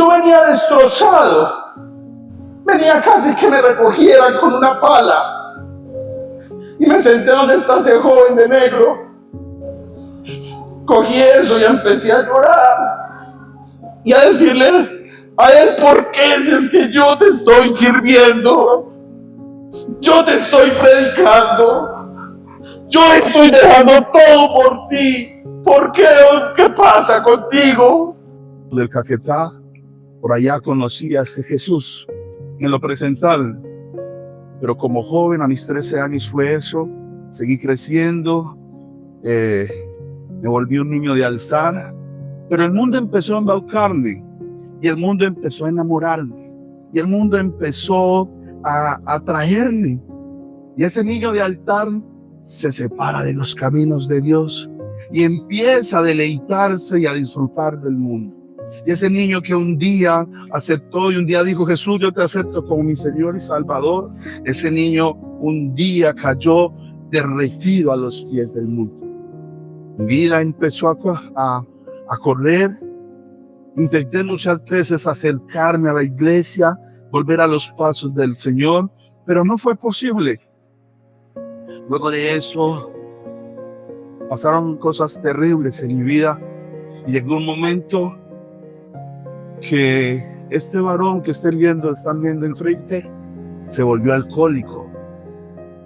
Yo venía destrozado, venía casi que me recogieran con una pala. Y me senté donde está ese joven de negro. Cogí eso y empecé a llorar y a decirle a él: ¿por qué? Si es que yo te estoy sirviendo, yo te estoy predicando, yo estoy dejando todo por ti. ¿Por qué? ¿Qué pasa contigo? Del Caquetá, por allá conocí a ese Jesús, me lo presentaron. Pero como joven, a mis 13 años fue eso, seguí creciendo, me volví un niño de altar, pero el mundo empezó a embaucarme, y el mundo empezó a enamorarme, y el mundo empezó a atraerme. Y ese niño de altar se separa de los caminos de Dios y empieza a deleitarse y a disfrutar del mundo. Y ese niño que un día aceptó y un día dijo: Jesús, yo te acepto como mi Señor y Salvador, ese niño un día cayó derretido a los pies del mundo. Mi vida empezó a correr. Intenté muchas veces acercarme a la iglesia, volver a los pasos del Señor, pero no fue posible. Luego de eso, pasaron cosas terribles en mi vida y llegó un momento que este varón que están viendo enfrente se volvió alcohólico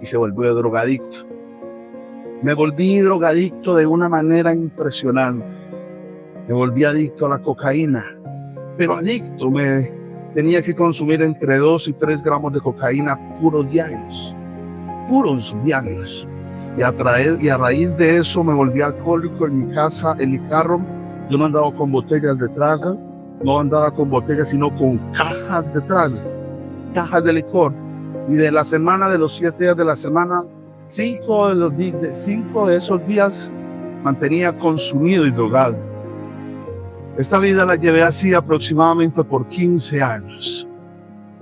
y se volvió drogadicto. Me volví drogadicto de una manera impresionante. Me volví adicto a la cocaína, pero adicto, me tenía que consumir entre 2 y 3 gramos de cocaína puros diarios. Y a raíz de eso me volví alcohólico. En mi casa, en mi carro, yo no andaba con botellas de trago, no andaba con botellas, sino con cajas de tragos, cajas de licor. Y de la semana, de los 7 días de la semana, 5 de esos días mantenía consumido y drogado. Esta vida la llevé así aproximadamente por 15 años.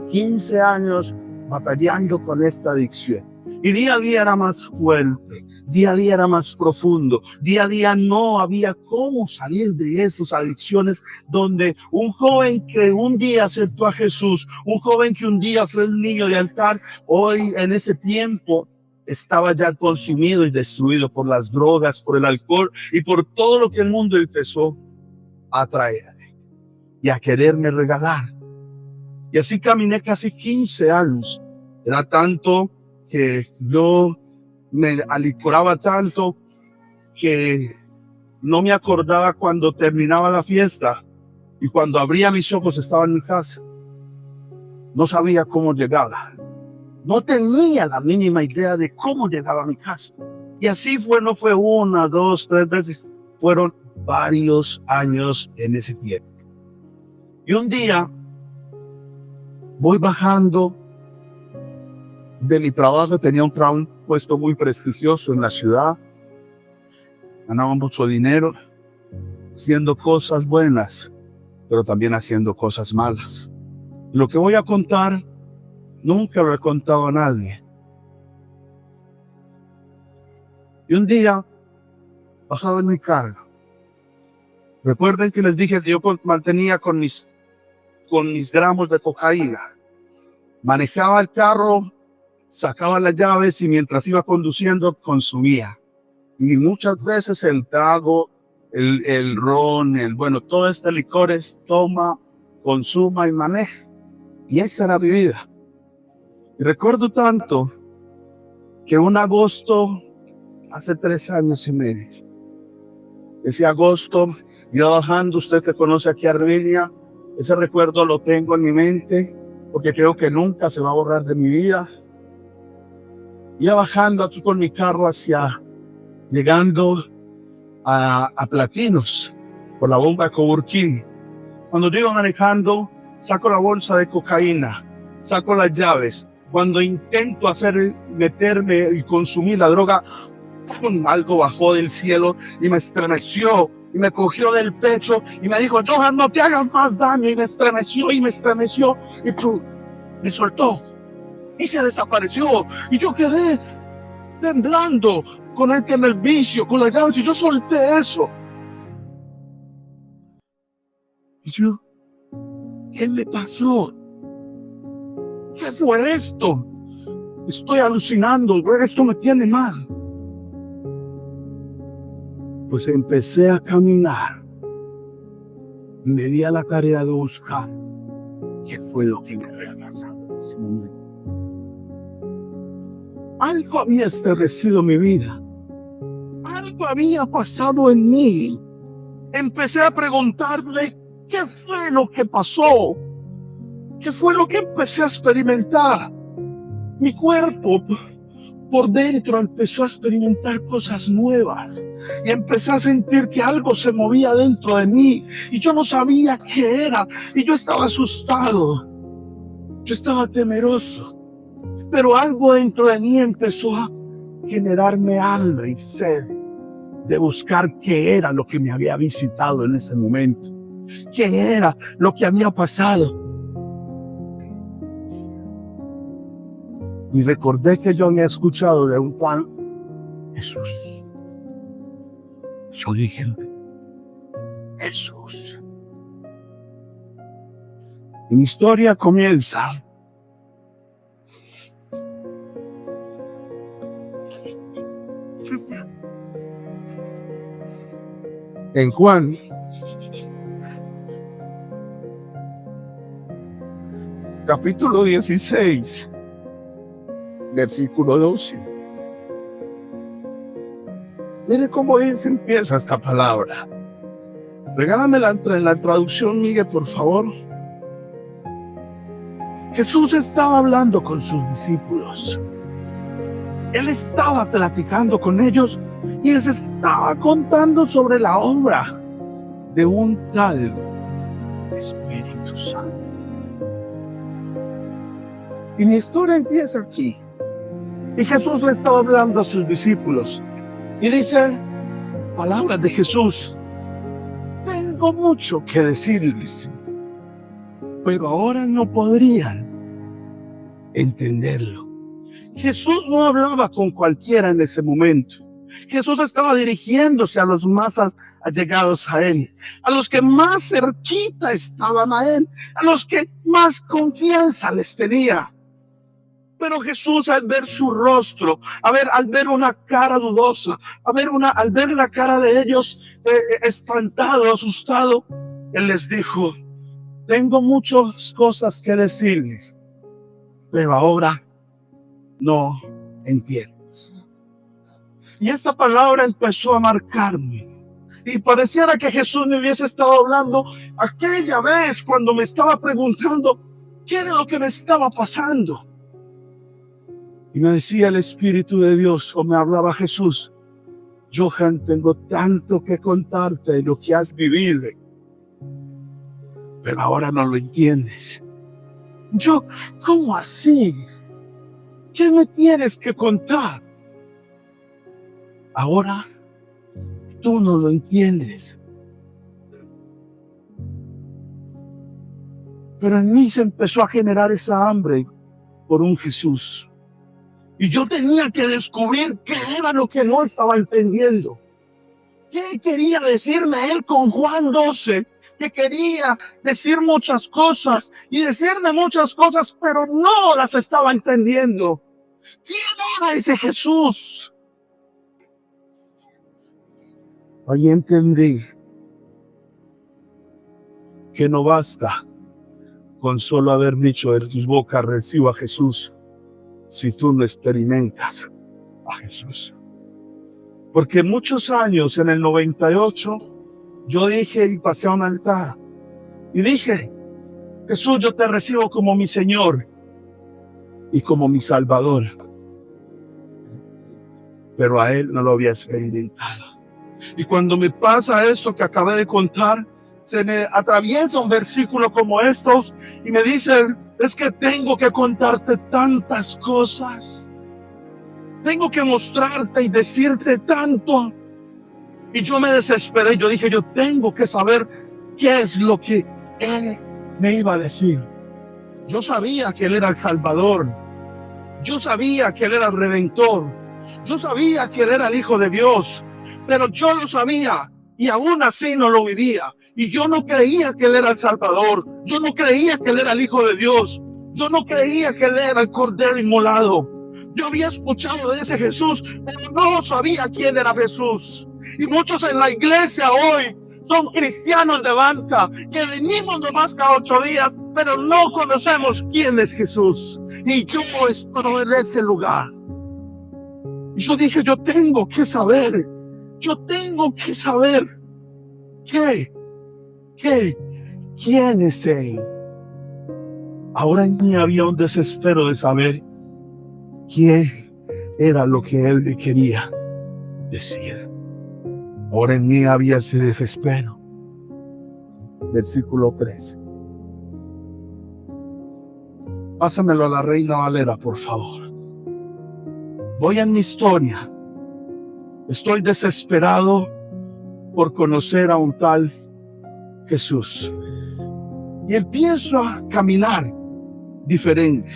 15 años batallando con esta adicción. Y día a día era más fuerte, día a día era más profundo, día a día no había cómo salir de esas adicciones, donde un joven que un día aceptó a Jesús, un joven que un día fue un niño de altar, hoy en ese tiempo estaba ya consumido y destruido por las drogas, por el alcohol y por todo lo que el mundo empezó a traer y a quererme regalar. Y así caminé casi 15 años. Era tanto que yo me alicoraba tanto que no me acordaba cuando terminaba la fiesta, y cuando abría mis ojos estaba en mi casa. No sabía cómo llegaba. No tenía la mínima idea de cómo llegaba a mi casa. Y así fue, no fue 1, 2, 3 veces, fueron varios años en ese tiempo. Y un día voy bajando de mi trabajo, tenía un puesto muy prestigioso en la ciudad, ganaba mucho dinero, haciendo cosas buenas, pero también haciendo cosas malas. Lo que voy a contar, nunca lo he contado a nadie. Y un día, bajaba en mi carro. Recuerden que les dije que yo mantenía con mis gramos de cocaína. Manejaba el carro, sacaba las llaves y mientras iba conduciendo consumía. Y muchas veces el trago, el ron, todo este licores, toma, consuma y maneja. Y esa era mi vida. Y recuerdo tanto que un agosto, hace 3 años y medio, ese agosto, yo bajando, usted que conoce aquí a Armenia, ese recuerdo lo tengo en mi mente, porque creo que nunca se va a borrar de mi vida. Iba bajando aquí con mi carro llegando a Platinos, por la bomba de Coburquín. Cuando yo iba manejando, saco la bolsa de cocaína, saco las llaves. Cuando intento meterme y consumir la droga, algo bajó del cielo y me estremeció y me cogió del pecho y me dijo: Johan, no te hagas más daño. Y me estremeció y me soltó y se desapareció. Y yo quedé temblando con el vicio, con las llaves, y yo solté eso. Y yo ¿Qué me pasó? ¿Qué fue esto? Estoy alucinando, esto me tiene mal. Pues empecé a caminar. Me di a la tarea de buscar qué fue lo que me había pasado en ese momento. Algo había estremecido mi vida. Algo había pasado en mí. Empecé a preguntarme qué fue lo que pasó. ¿Qué fue lo que empecé a experimentar? Mi cuerpo por dentro empezó a experimentar cosas nuevas y empecé a sentir que algo se movía dentro de mí y yo no sabía qué era y yo estaba asustado, yo estaba temeroso, pero algo dentro de mí empezó a generarme hambre y sed de buscar qué era lo que me había visitado en ese momento, qué era lo que había pasado. Y recordé que yo había escuchado de un tal Jesús. Yo dije, Jesús. Y mi historia comienza en Juan capítulo 16. Versículo 12. Mire cómo empieza esta palabra. Regálamela en la traducción, Miguel, por favor. Jesús estaba hablando con sus discípulos. Él estaba platicando con ellos y les estaba contando sobre la obra de un tal Espíritu Santo. Y mi historia empieza aquí. Y Jesús le estaba hablando a sus discípulos. Y dice, palabras de Jesús, tengo mucho que decirles, pero ahora no podrían entenderlo. Jesús no hablaba con cualquiera en ese momento. Jesús estaba dirigiéndose a los más allegados a Él, a los que más cerquita estaban a Él, a los que más confianza les tenía. Pero Jesús, al ver su rostro, al ver una cara dudosa, al ver la cara de ellos espantado, asustado, Él les dijo, tengo muchas cosas que decirles, pero ahora no entiendes. Y esta palabra empezó a marcarme. Y pareciera que Jesús me hubiese estado hablando aquella vez cuando me estaba preguntando qué era lo que me estaba pasando. Y me decía el Espíritu de Dios, o me hablaba Jesús, Johan, tengo tanto que contarte de lo que has vivido, pero ahora no lo entiendes. Yo, ¿cómo así? ¿Qué me tienes que contar? Ahora tú no lo entiendes. Pero en mí se empezó a generar esa hambre por un Jesús. Y yo tenía que descubrir qué era lo que no estaba entendiendo. ¿Qué quería decirme él con Juan 12? Que quería decir muchas cosas y decirme muchas cosas, pero no las estaba entendiendo. ¿Quién era ese Jesús? Ahí entendí que no basta con solo haber dicho de tus bocas recibo a Jesús si tú no experimentas a Jesús. Porque muchos años, en el 98, yo dije y pasé a un altar y dije, Jesús, yo te recibo como mi Señor y como mi Salvador. Pero a Él no lo había experimentado. Y cuando me pasa esto que acabé de contar, se me atraviesa un versículo como estos y me dice, es que tengo que contarte tantas cosas. Tengo que mostrarte y decirte tanto. Y yo me desesperé. Yo dije, yo tengo que saber qué es lo que Él me iba a decir. Yo sabía que Él era el Salvador. Yo sabía que Él era el Redentor. Yo sabía que Él era el Hijo de Dios. Pero yo lo sabía y aún así no lo vivía. Y yo no creía que Él era el Salvador. Yo no creía que Él era el Hijo de Dios. Yo no creía que Él era el Cordero inmolado. Yo había escuchado de ese Jesús, pero no sabía quién era Jesús. Y muchos en la iglesia hoy son cristianos de banca, que venimos nomás cada 8 días, pero no conocemos quién es Jesús. Y yo estoy en ese lugar. Y yo dije, yo tengo que saber quién es Él. Ahora en mí había un desespero de saber quién era lo que Él le quería decir. Ahora en mí había ese desespero. Versículo 13. Pásamelo a la Reina Valera, por favor. Voy en mi historia. Estoy desesperado por conocer a un tal Jesús. Y empiezo a caminar diferente.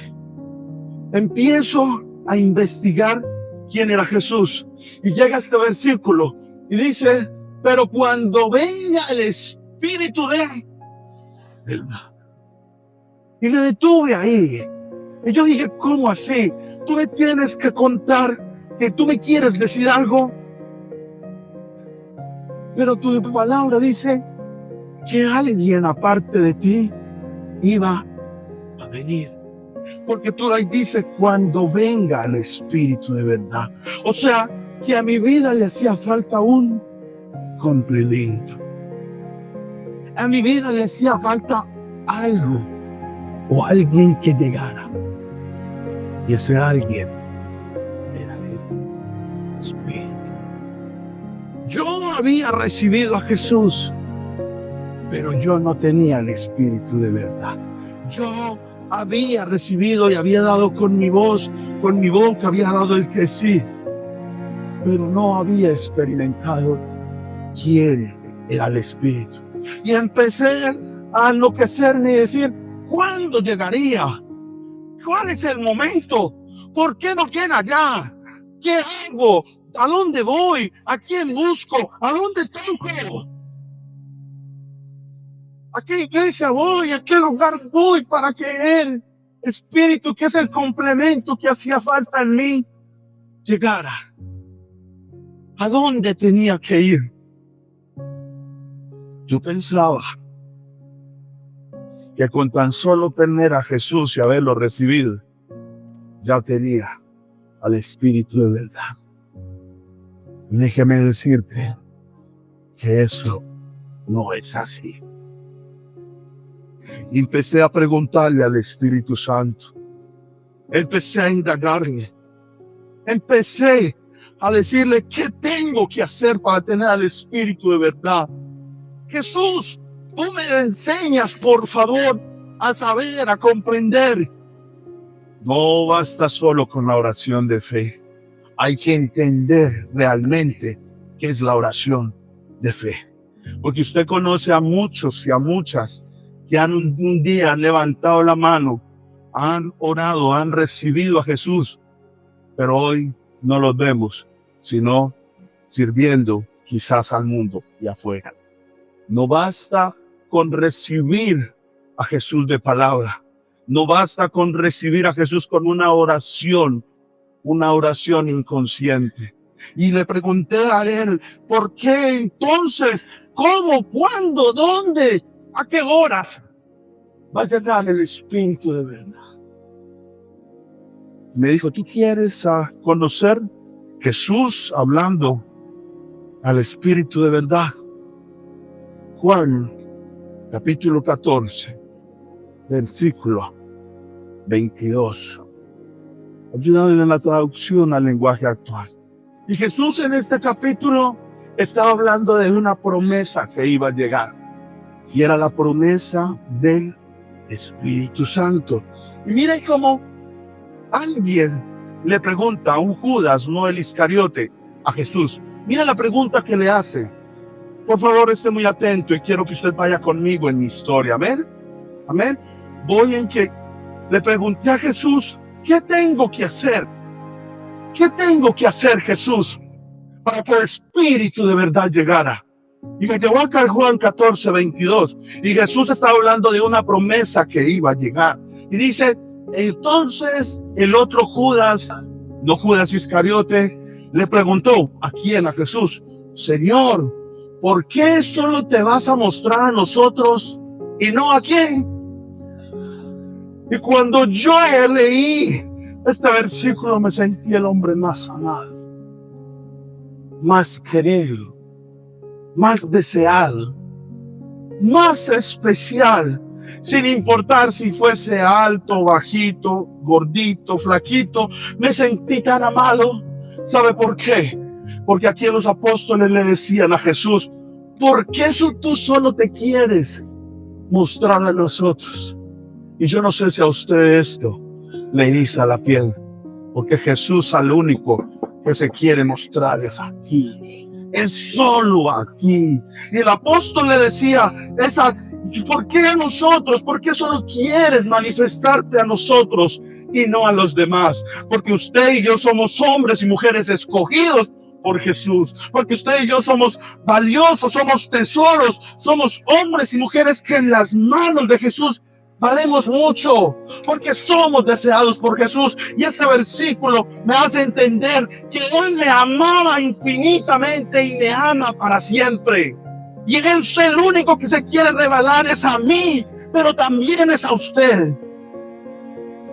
Empiezo a investigar quién era Jesús. Y llega este versículo y dice, pero cuando venga el Espíritu de verdad. Y me detuve ahí. Y yo dije, ¿cómo así? Tú me tienes que contar que tú me quieres decir algo. Pero tu palabra dice que alguien aparte de ti iba a venir. Porque tú ahí dices, cuando venga el Espíritu de verdad. O sea, que a mi vida le hacía falta un complemento. A mi vida le hacía falta algo o alguien que llegara. Y ese alguien era el Espíritu. Yo había recibido a Jesús, pero yo no tenía el Espíritu de verdad. Yo había recibido y había dado con mi voz, con mi boca, había dado el que sí, pero no había experimentado quién era el Espíritu. Y empecé a enloquecerme y decir, ¿cuándo llegaría? ¿Cuál es el momento? ¿Por qué no llega ya? ¿Qué hago? ¿A dónde voy? ¿A quién busco? ¿A dónde toco? ¿A qué iglesia voy? ¿A qué lugar voy para que el Espíritu, que es el complemento que hacía falta en mí, llegara? ¿A dónde tenía que ir? Yo pensaba que con tan solo tener a Jesús y haberlo recibido, ya tenía al Espíritu de verdad. Déjeme decirte que eso no es así. Empecé a preguntarle al Espíritu Santo. Empecé a indagarle. Empecé a decirle, ¿qué tengo que hacer para tener al Espíritu de verdad? Jesús, tú me enseñas, por favor, a saber, a comprender. No basta solo con la oración de fe. Hay que entender realmente qué es la oración de fe. Porque usted conoce a muchos y a muchas que un día han levantado la mano, han orado, han recibido a Jesús, pero hoy no los vemos, sino sirviendo quizás al mundo y afuera. No basta con recibir a Jesús de palabra. No basta con recibir a Jesús con una oración inconsciente. Y le pregunté a él, ¿por qué entonces? ¿Cómo? ¿Cuándo? ¿Dónde? ¿A qué horas va a llegar el Espíritu de verdad? Me dijo, ¿tú quieres conocer Jesús hablando al Espíritu de verdad? Juan, capítulo 14, versículo 22. Ayúdame en la traducción al lenguaje actual. Y Jesús en este capítulo estaba hablando de una promesa que iba a llegar. Y era la promesa del Espíritu Santo. Y miren cómo alguien le pregunta a un Judas, no el Iscariote, a Jesús. Mira la pregunta que le hace. Por favor, esté muy atento y quiero que usted vaya conmigo en mi historia. Amén. Amén. Voy en que le pregunté a Jesús, ¿qué tengo que hacer? ¿Qué tengo que hacer, Jesús, para que el Espíritu de verdad llegara? Y me llevó acá a Juan 14:22. Y Jesús estaba hablando de una promesa que iba a llegar. Y dice, entonces el otro Judas, no Judas Iscariote, le preguntó, ¿a quién? A Jesús. Señor, ¿por qué solo te vas a mostrar a nosotros y no a quién? Y cuando yo leí este versículo, me sentí el hombre más amado, más querido, más deseado, más especial, sin importar si fuese alto, bajito, gordito, flaquito. Me sentí tan amado. ¿Sabe por qué? Porque aquí los apóstoles le decían a Jesús, ¿por qué tú solo te quieres mostrar a nosotros? Y yo no sé si a usted esto le eriza la piel, porque Jesús al único que se quiere mostrar es aquí. Es solo aquí. Y el apóstol le decía, ¿por qué a nosotros? ¿Por qué solo quieres manifestarte a nosotros y no a los demás? Porque usted y yo somos hombres y mujeres escogidos por Jesús. Porque usted y yo somos valiosos, somos tesoros, somos hombres y mujeres que en las manos de Jesús valemos mucho, porque somos deseados por Jesús. Y este versículo me hace entender que Él me amaba infinitamente y me ama para siempre. Y Él es el único que se quiere revelar, es a mí, pero también es a usted.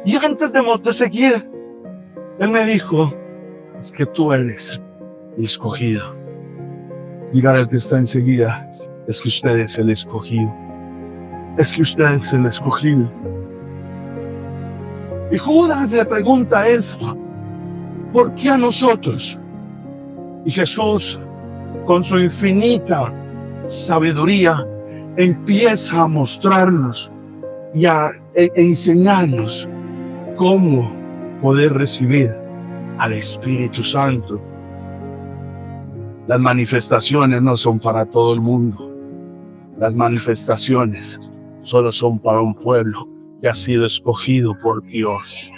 Y antes de seguir, Él me dijo, es que tú eres el escogido. Dígale al que está enseguida, es que usted es el escogido. Es que usted es el escogido. Y Judas le pregunta eso, ¿por qué a nosotros? Y Jesús, con su infinita sabiduría, empieza a mostrarnos y a enseñarnos cómo poder recibir al Espíritu Santo. Las manifestaciones no son para todo el mundo. Las manifestaciones solo son para un pueblo que ha sido escogido por Dios.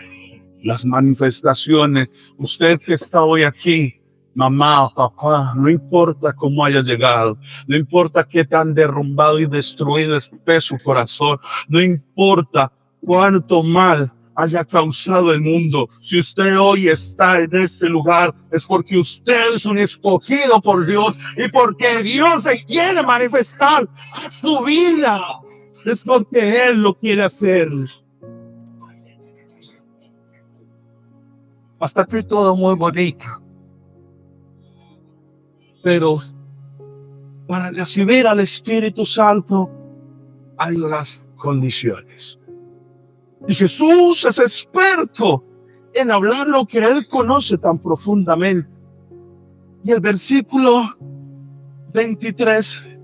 Las manifestaciones, usted que está hoy aquí, mamá, papá, no importa cómo haya llegado, no importa qué tan derrumbado y destruido esté su corazón, no importa cuánto mal haya causado el mundo. Si usted hoy está en este lugar, es porque usted es un escogido por Dios y porque Dios se quiere manifestar a su vida. Es porque Él lo quiere hacer. Hasta aquí todo muy bonito. Pero para recibir al Espíritu Santo hay unas condiciones. Y Jesús es experto en hablar lo que Él conoce tan profundamente. Y el versículo 23,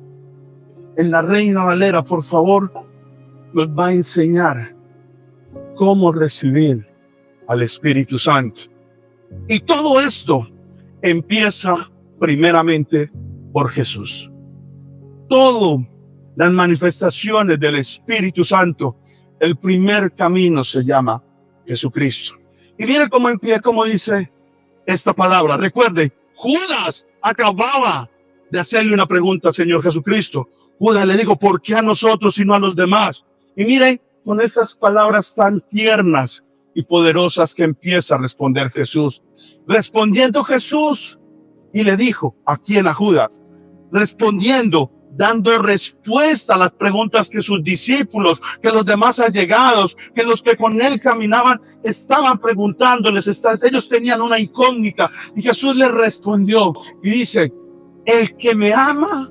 en la Reina Valera, por favor, nos va a enseñar cómo recibir al Espíritu Santo. Y todo esto empieza primeramente por Jesús. Todas las manifestaciones del Espíritu Santo, el primer camino se llama Jesucristo. Y miren cómo empieza, cómo dice esta palabra. Recuerde, Judas acababa de hacerle una pregunta al Señor Jesucristo. Judas le dijo, ¿por qué a nosotros y no a los demás? Y miren, con estas palabras tan tiernas y poderosas que empieza a responder Jesús. Respondiendo Jesús, y le dijo, ¿a quién? A Judas. Respondiendo, dando respuesta a las preguntas que sus discípulos, que los demás allegados, que los que con él caminaban, estaban preguntándoles. Ellos tenían una incógnita. Y Jesús les respondió y dice, el que me ama,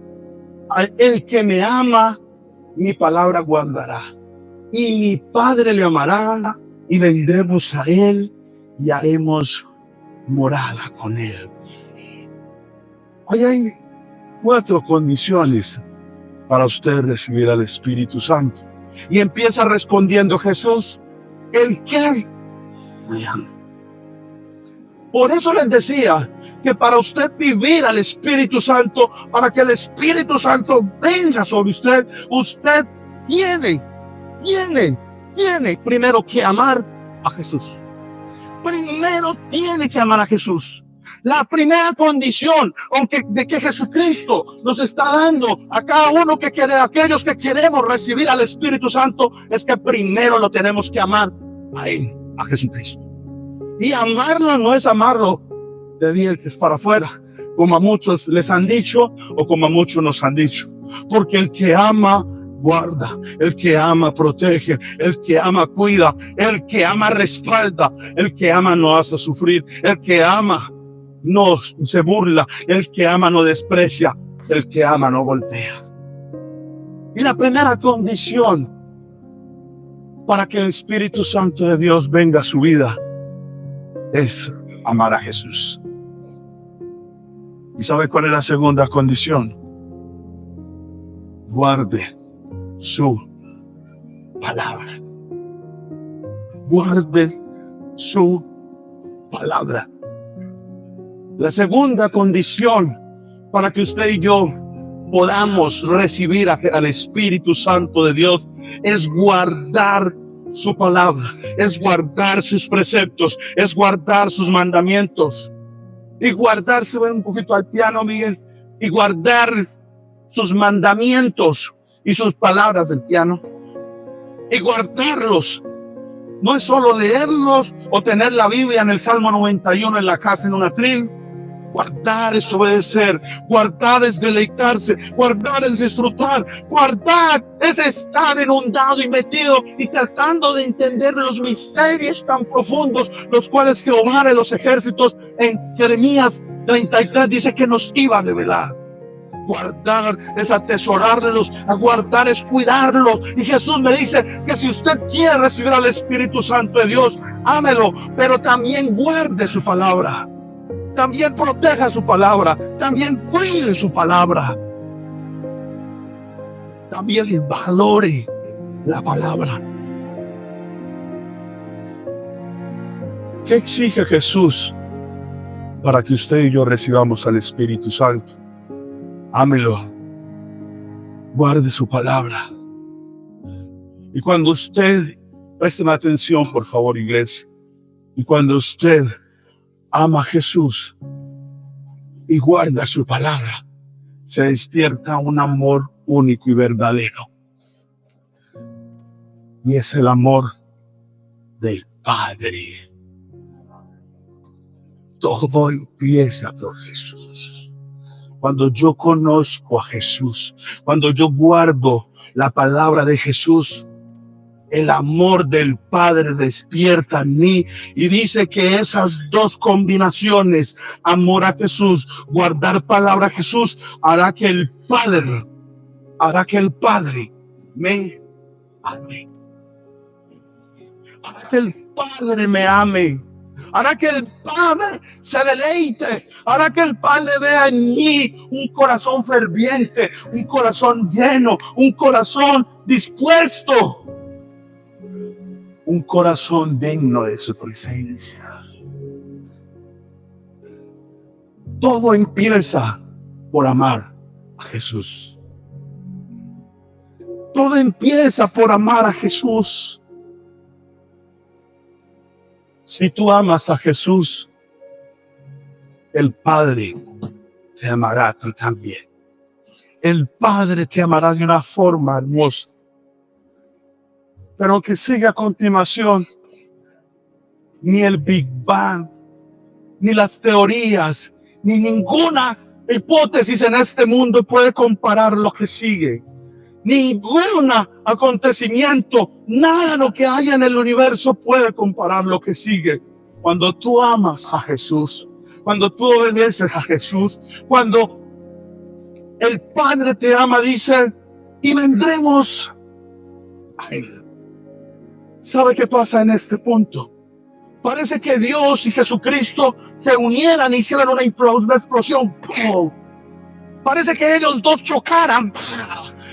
mi palabra guardará. Y mi Padre le amará, y vendremos a él y haremos morada con él. Hoy hay 4 condiciones para usted recibir al Espíritu Santo. Y empieza respondiendo Jesús, el que me ama. Por eso les decía que para usted vivir al Espíritu Santo, para que el Espíritu Santo venga sobre usted, usted tiene primero que amar a Jesús. Primero tiene que amar a Jesús. La primera condición, aunque de que Jesucristo nos está dando a cada uno que quiere, aquellos que queremos recibir al Espíritu Santo, es que primero lo tenemos que amar a Él, a Jesucristo. Y amarlo no es amarlo de dientes para afuera, como a muchos les han dicho o como a muchos nos han dicho. Porque el que ama guarda, el que ama protege, el que ama cuida, el que ama respalda, el que ama no hace sufrir, el que ama no se burla, el que ama no desprecia, el que ama no voltea. Y la primera condición para que el Espíritu Santo de Dios venga a su vida es amar a Jesús. ¿Y sabe cuál es la segunda condición? Guarde su palabra. Guarde su palabra. La segunda condición para que usted y yo podamos recibir al Espíritu Santo de Dios es guardar su palabra, es guardar sus preceptos, es guardar sus mandamientos. Y guardarse, ven un poquito al piano, Miguel, y guardar sus mandamientos y sus palabras del piano. Y guardarlos. No es solo leerlos o tener la Biblia en el Salmo 91 en la casa en un atril. Guardar es obedecer, guardar es deleitarse, guardar es disfrutar, guardar es estar inundado y metido y tratando de entender los misterios tan profundos, los cuales Jehová de los ejércitos en Jeremías 33 dice que nos iba a revelar. Guardar es atesorarlos, a guardar es cuidarlos. Y Jesús me dice que si usted quiere recibir al Espíritu Santo de Dios, ámelo, pero también guarde su palabra. También proteja su palabra, también cuide su palabra, también valore la palabra. ¿Qué exige Jesús para que usted y yo recibamos al Espíritu Santo? Ámelo, guarde su palabra. Y cuando usted, presten atención por favor, iglesia, y cuando usted ama a Jesús y guarda su palabra, se despierta un amor único y verdadero. Y es el amor del Padre. Todo empieza por Jesús. Cuando yo conozco a Jesús, cuando yo guardo la palabra de Jesús, el amor del Padre despierta en mí y dice que esas dos combinaciones, amor a Jesús, guardar palabra a Jesús, hará que el Padre me ame. Hará que el Padre me ame. Hará que el Padre se deleite. Hará que el Padre vea en mí un corazón ferviente, un corazón lleno, un corazón dispuesto. Un corazón digno de su presencia. Todo empieza por amar a Jesús. Todo empieza por amar a Jesús. Si tú amas a Jesús, el Padre te amará a ti también. El Padre te amará de una forma hermosa. Pero que siga a continuación, ni el Big Bang, ni las teorías, ni ninguna hipótesis en este mundo puede comparar lo que sigue. Ningún acontecimiento, nada de lo que haya en el universo puede comparar lo que sigue. Cuando tú amas a Jesús, cuando tú obedeces a Jesús, cuando el Padre te ama, dice, y vendremos a Él. ¿Sabe qué pasa en este punto? Parece que Dios y Jesucristo se unieran y hicieran una explosión. Parece que ellos dos chocaran.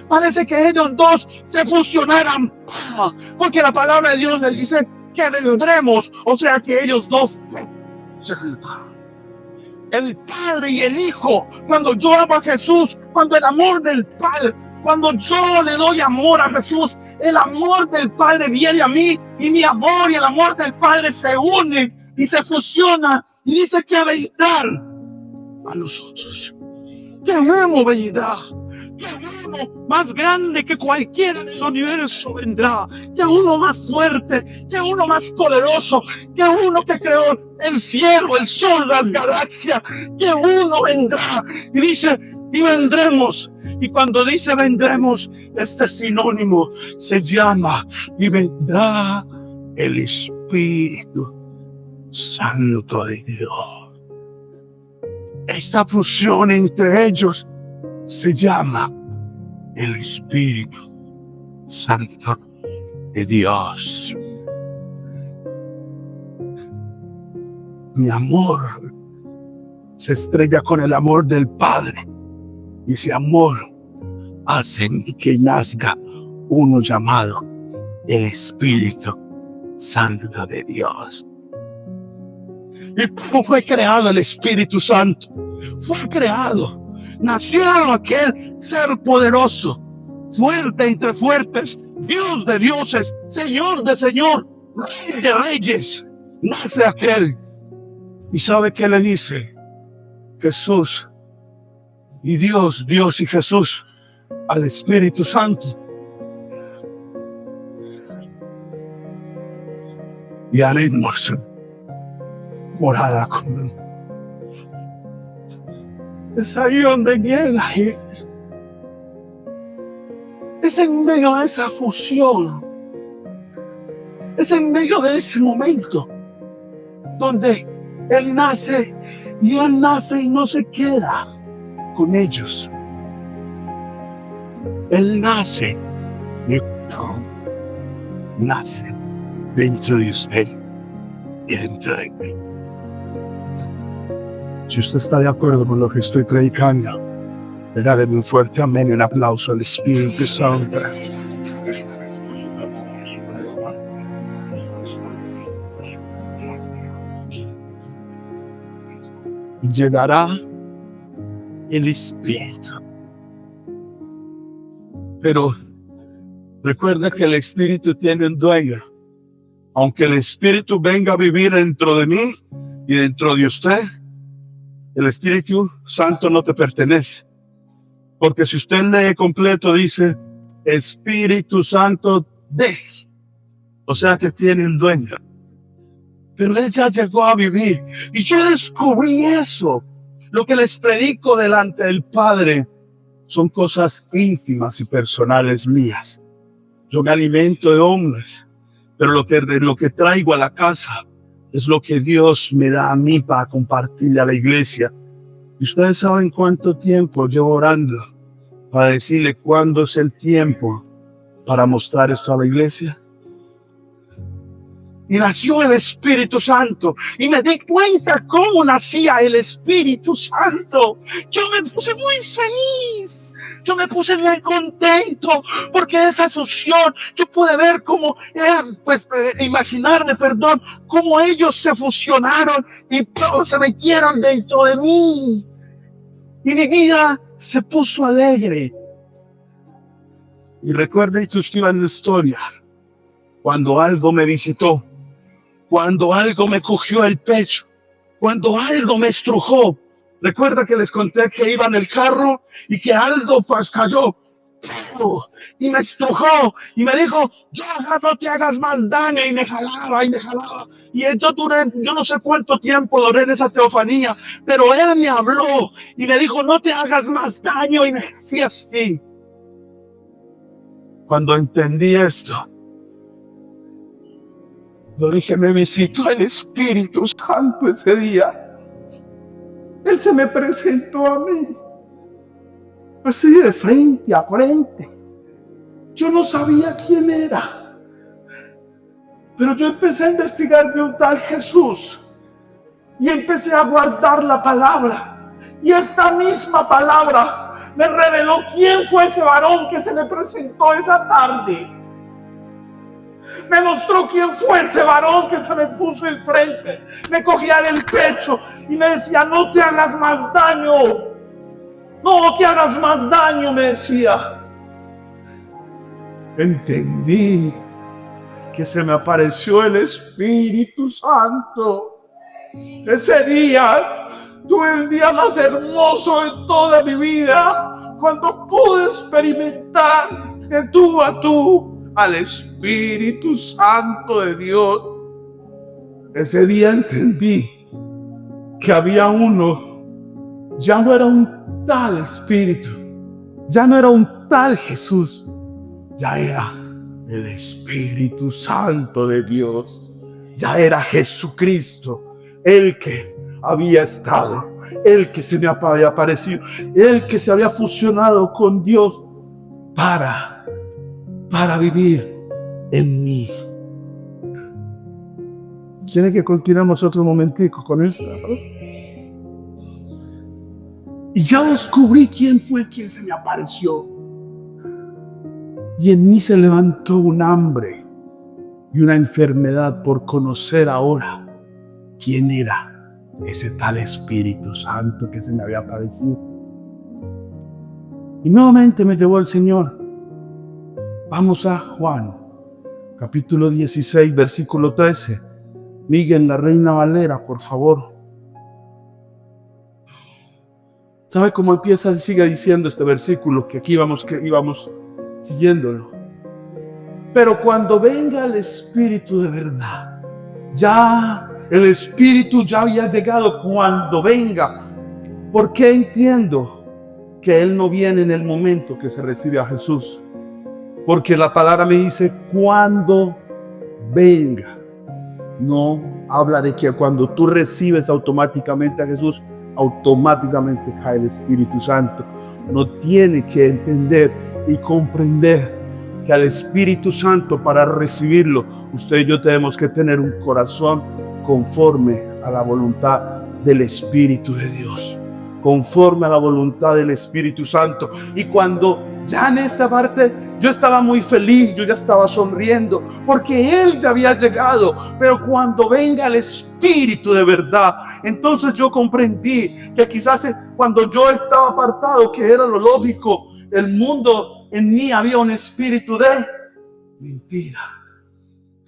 Parece que ellos dos se fusionaran. Porque la palabra de Dios les dice que vendremos. O sea que ellos dos se juntan. El Padre y el Hijo. Cuando yo amo a Jesús, cuando el amor del Padre, cuando yo le doy amor a Jesús, el amor del Padre viene a mí y mi amor y el amor del Padre se unen y se fusiona y dice que vendrá a nosotros. Que uno vendrá. Que uno más grande que cualquiera del universo vendrá. Que uno más fuerte, que uno más poderoso, que uno que creó el cielo, el sol, las galaxias, que uno vendrá. Y dice, y vendremos. Y cuando dice vendremos, este sinónimo se llama, y vendrá el Espíritu Santo de Dios. Esta fusión entre ellos se llama el Espíritu Santo de Dios. Mi amor se estrella con el amor del Padre. Y ese amor hace que nazca uno llamado el Espíritu Santo de Dios. ¿Y cómo fue creado el Espíritu Santo? Fue creado, nació aquel ser poderoso, fuerte entre fuertes, Dios de dioses, Señor de señor, Rey de reyes. Nace aquel. ¿Y sabe qué le dice Jesús? Y Dios y Jesús al Espíritu Santo. Y haremos morada con él. Es ahí donde llega. Es en medio de esa fusión. Es en medio de ese momento donde Él nace y no se queda con ellos. Él nace y nace dentro de usted y dentro de mí. Si usted está de acuerdo con lo que estoy predicando, regáleme un fuerte amén y un aplauso al Espíritu Santo. Llegará el Espíritu. Pero recuerda que el Espíritu tiene un dueño. Aunque el Espíritu venga a vivir dentro de mí y dentro de usted, el Espíritu Santo no te pertenece. Porque si usted lee completo, dice Espíritu Santo de. O sea que tiene un dueño. Pero Él ya llegó a vivir. Y yo descubrí eso. Lo que les predico delante del Padre son cosas íntimas y personales mías. Yo me alimento de hombres. Pero lo que traigo a la casa es lo que Dios me da a mí para compartirle a la iglesia. Y ustedes saben cuánto tiempo llevo orando para decirle cuándo es el tiempo para mostrar esto a la iglesia. Y nació el Espíritu Santo. Y me di cuenta cómo nacía el Espíritu Santo. Yo me puse muy feliz. Yo me puse muy contento. Porque esa fusión, yo pude ver cómo, imaginarme, cómo ellos se fusionaron y todos se metieron dentro de mí. Y mi vida se puso alegre. Y recuerden que usted iba en la historia. Cuando algo me visitó. Cuando algo me cogió el pecho, cuando algo me estrujó. Recuerda que les conté que iba en el carro y que algo cayó y me estrujó y me dijo, no te hagas más daño, y me jalaba. Y yo no sé cuánto tiempo duré en esa teofanía, pero Él me habló y me dijo, no te hagas más daño, y me hacía así. Cuando entendí esto, lo dije, me visitó el Espíritu Santo ese día. Él se me presentó a mí, así de frente a frente. Yo no sabía quién era, pero yo empecé a investigar de un tal Jesús y empecé a guardar la palabra. Y esta misma palabra me reveló quién fue ese varón que se me presentó esa tarde. Me mostró quién fue ese varón que se me puso enfrente. Me cogía del pecho y me decía, no te hagas más daño. No te hagas más daño, me decía. Entendí que se me apareció el Espíritu Santo. Ese día tuve el día más hermoso de toda mi vida, cuando pude experimentar de tú a tú al Espíritu Santo de Dios. Ese día entendí que había uno, ya no era un tal Espíritu, ya no era un tal Jesús, ya era el Espíritu Santo de Dios, ya era Jesucristo, el que había estado, el que se me había aparecido, el que se había fusionado con Dios para vivir en mí. ¿Quiere que continuemos otro momentico con eso? Y ya descubrí quién fue quien se me apareció. Y en mí se levantó un hambre y una enfermedad por conocer ahora quién era ese tal Espíritu Santo que se me había aparecido. Y nuevamente me llevó el Señor. Vamos a Juan, capítulo 16, versículo 13. Miguel, la Reina Valera, por favor. ¿Sabe cómo empieza? Sigue diciendo este versículo, que aquí íbamos siguiéndolo. Pero cuando venga el Espíritu de verdad, ya el Espíritu ya había llegado cuando venga. ¿Por qué entiendo que Él no viene en el momento que se recibe a Jesús? Porque la palabra me dice cuando venga. No habla de que cuando tú recibes automáticamente a Jesús, automáticamente cae el Espíritu Santo. No tiene que entender y comprender que al Espíritu Santo, para recibirlo, usted y yo tenemos que tener un corazón conforme a la voluntad del Espíritu de Dios, conforme a la voluntad del Espíritu Santo. Y cuando ya en esta parte yo estaba muy feliz, yo ya estaba sonriendo, porque Él ya había llegado. Pero cuando venga el Espíritu de verdad, entonces yo comprendí que quizás cuando yo estaba apartado, que era lo lógico, el mundo en mí había un espíritu de mentira.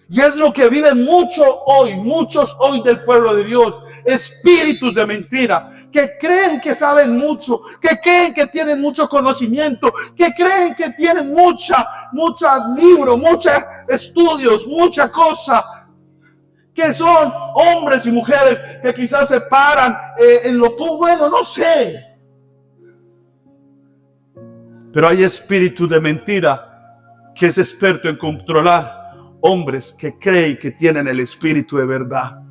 Y es lo que viven muchos hoy del pueblo de Dios, espíritus de mentira, que creen que saben mucho, que creen que tienen mucho conocimiento, que creen que tienen muchos libros, muchos estudios, mucha cosa, que son hombres y mujeres que quizás se paran en lo bueno, no sé. Pero hay espíritu de mentira que es experto en controlar hombres que creen que tienen el espíritu de verdad.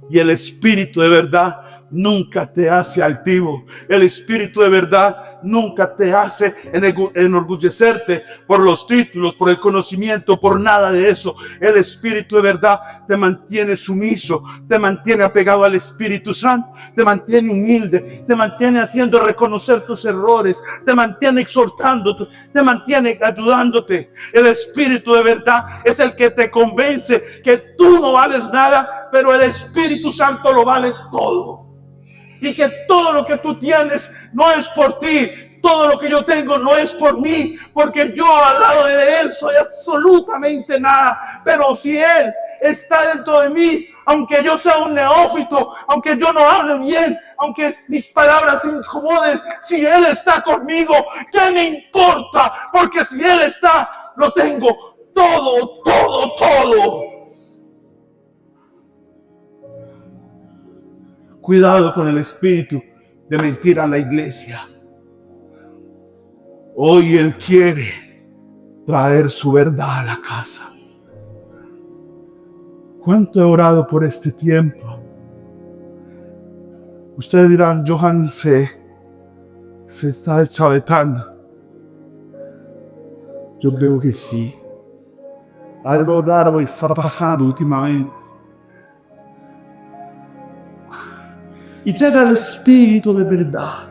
Y el espíritu de verdad nunca te hace altivo. El espíritu de verdad nunca te hace enorgullecerte por los títulos, por el conocimiento, por nada de eso. El espíritu de verdad te mantiene sumiso, te mantiene apegado al Espíritu Santo, te mantiene humilde, te mantiene haciendo reconocer tus errores, te mantiene exhortándote, te mantiene ayudándote. El espíritu de verdad es el que te convence que tú no vales nada, pero el Espíritu Santo lo vale todo. Y que todo lo que tú tienes no es por ti, todo lo que yo tengo no es por mí, porque yo al lado de Él soy absolutamente nada. Pero si Él está dentro de mí, aunque yo sea un neófito, aunque yo no hable bien, aunque mis palabras incomoden, si Él está conmigo, ¿qué me importa? Porque si Él está, lo tengo todo, todo, todo. Cuidado con el espíritu de mentira en la iglesia. Hoy Él quiere traer su verdad a la casa. ¿Cuánto he orado por este tiempo? Ustedes dirán, Johan se está deschavetando. Yo creo que sí. Algo raro está pasando últimamente. Y llega el espíritu de verdad.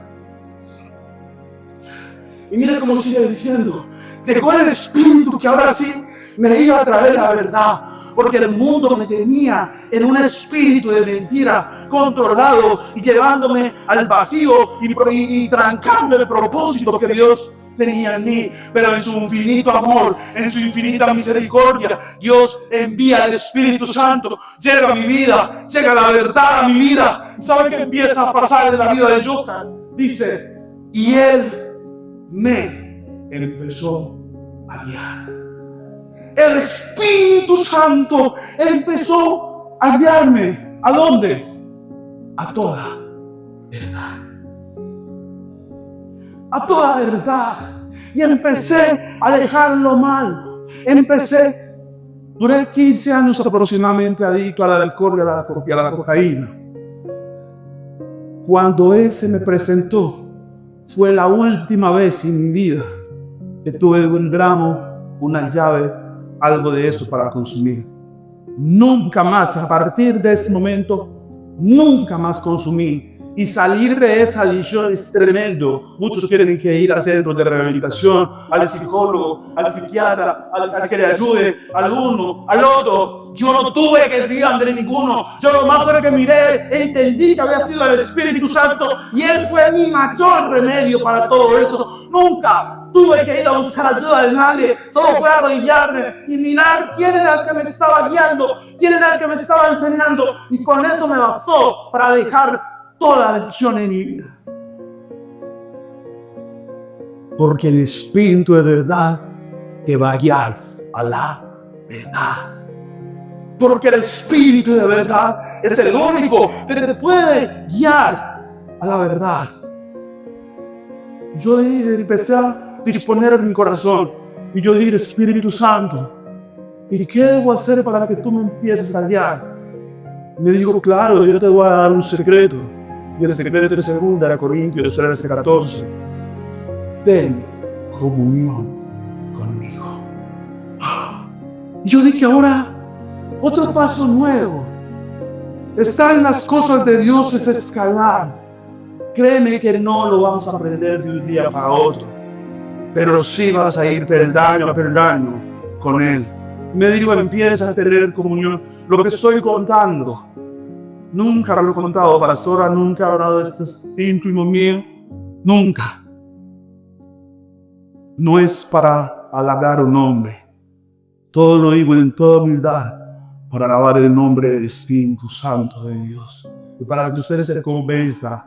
Y mira cómo sigue diciendo. Llegó el espíritu que ahora sí me iba a traer la verdad. Porque el mundo me tenía en un espíritu de mentira controlado y llevándome al vacío y trancándome el propósito que Dios tenía en mí, pero en su infinito amor, en su infinita misericordia, Dios envía al Espíritu Santo, llega a mi vida, llega la verdad a mi vida. ¿Sabe qué empieza a pasar en la vida de Johan? Dice, y Él me empezó a guiar. El Espíritu Santo empezó a guiarme. ¿A dónde? A toda verdad. A toda verdad. Y empecé a dejar lo malo. Duré 15 años aproximadamente adicto al alcohol y a la cocaína. Cuando Él se me presentó, fue la última vez en mi vida que tuve un gramo, una llave, algo de eso para consumir. Nunca más, a partir de ese momento, nunca más consumí. Y salir de esa adicción es tremendo. Muchos quieren ir a centros de rehabilitación, al psicólogo, al psiquiatra, al que le ayude, al uno, al otro. Yo no tuve que ir ante ninguno. Yo lo más solo que miré e entendí que había sido el Espíritu Santo y Él fue mi mayor remedio para todo eso. Nunca tuve que ir a buscar ayuda de nadie. Solo fue arrodillarme y mirar quién era el que me estaba guiando, quién era el que me estaba enseñando. Y con eso me bastó para dejar toda adicción en mi vida. Porque el Espíritu de verdad te va a guiar a la verdad. Porque el Espíritu de verdad es el único que te puede guiar a la verdad. Yo empecé a disponer en mi corazón y yo dije, Espíritu Santo, ¿y qué debo hacer para que tú me empieces a guiar? Me dijo, claro, yo te voy a dar un secreto. Y el secreto de 2 Corintios 13:14. Ten comunión conmigo. Y yo dije, ahora, otro paso nuevo. Estar en las cosas de Dios es escalar. Créeme que no lo vamos a aprender de un día para otro. Pero sí vas a ir peldaño a peldaño con Él. Me digo, empieza a tener comunión. Lo que estoy contando, nunca lo he contado, pastora, nunca he hablado de este íntimo mío. Nunca. No es para halagar un hombre. Todo lo digo en toda humildad para alabar el nombre del Espíritu Santo de Dios. Y para que ustedes se convenzan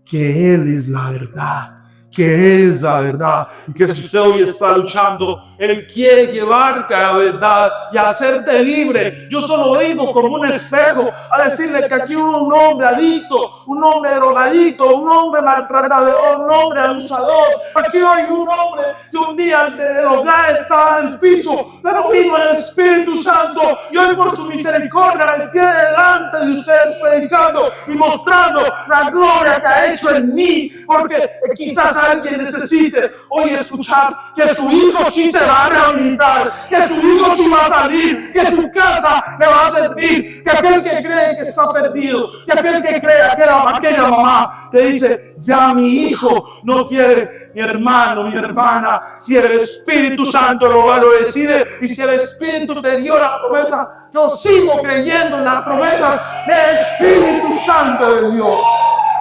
que Él es la verdad. Que es la verdad, y que si usted hoy está luchando, Él quiere llevarte a la verdad y a hacerte libre. Yo solo digo como un espejo a decirle que aquí hubo un hombre adicto, un hombre drogadicto, un hombre maltratador, un hombre abusador. Aquí hay un hombre que un día de hogar estaba en el piso, pero vino el Espíritu Santo y hoy por su misericordia me tiene delante de ustedes predicando y mostrando la gloria que ha hecho en mí, porque quizás alguien necesite hoy escuchar que su hijo sí se va a rehabilitar, que su hijo sí va a salir, que su casa le va a servir, que aquel que cree que está perdido, que aquel que cree aquella mamá te dice, ya mi hijo no quiere, mi hermano, mi hermana, si el Espíritu Santo lo decide y si el Espíritu te dio la promesa, yo sigo creyendo en la promesa del Espíritu Santo de Dios.